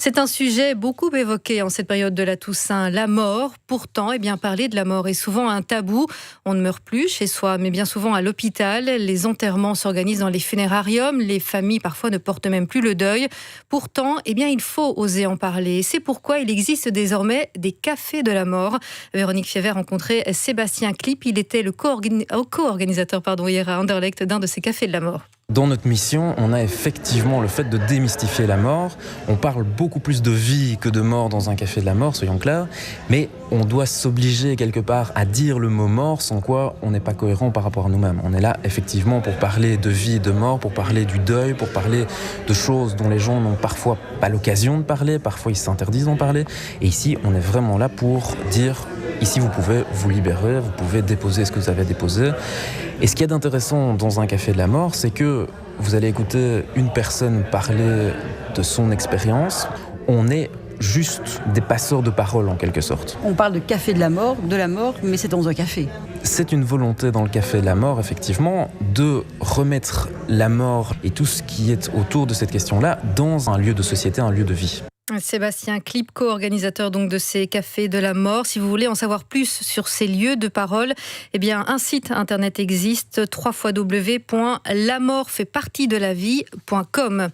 C'est un sujet beaucoup évoqué en cette période de la Toussaint, la mort. Pourtant, parler de la mort est souvent un tabou. On ne meurt plus chez soi, mais bien souvent à l'hôpital. Les enterrements s'organisent dans les funérariums. Les familles parfois ne portent même plus le deuil. Pourtant, il faut oser en parler. C'est pourquoi il existe désormais des cafés de la mort. Véronique Fiever a rencontré Sébastien Klipp. Il était le co-organisateur hier à Anderlecht d'un de ces cafés de la mort. Dans notre mission, on a effectivement le fait de démystifier la mort. On parle beaucoup plus de vie que de mort dans un café de la mort, soyons clairs. Mais on doit s'obliger quelque part à dire le mot mort, sans quoi on n'est pas cohérent par rapport à nous-mêmes. On est là effectivement pour parler de vie et de mort, pour parler du deuil, pour parler de choses dont les gens n'ont parfois pas l'occasion de parler, parfois ils s'interdisent d'en parler. Et ici, on est vraiment là pour dire... Ici, vous pouvez vous libérer, vous pouvez déposer ce que vous avez déposé. Et ce qu'il y a d'intéressant dans un café de la mort, c'est que vous allez écouter une personne parler de son expérience. On est juste des passeurs de parole, en quelque sorte. On parle de café de la mort, mais c'est dans un café. C'est une volonté dans le café de la mort, effectivement, de remettre la mort et tout ce qui est autour de cette question-là dans un lieu de société, un lieu de vie. Sébastien Klipp, co-organisateur de ces cafés de la mort. Si vous voulez en savoir plus sur ces lieux de parole, un site internet existe, www.lamortfaitpartiedelavie.com.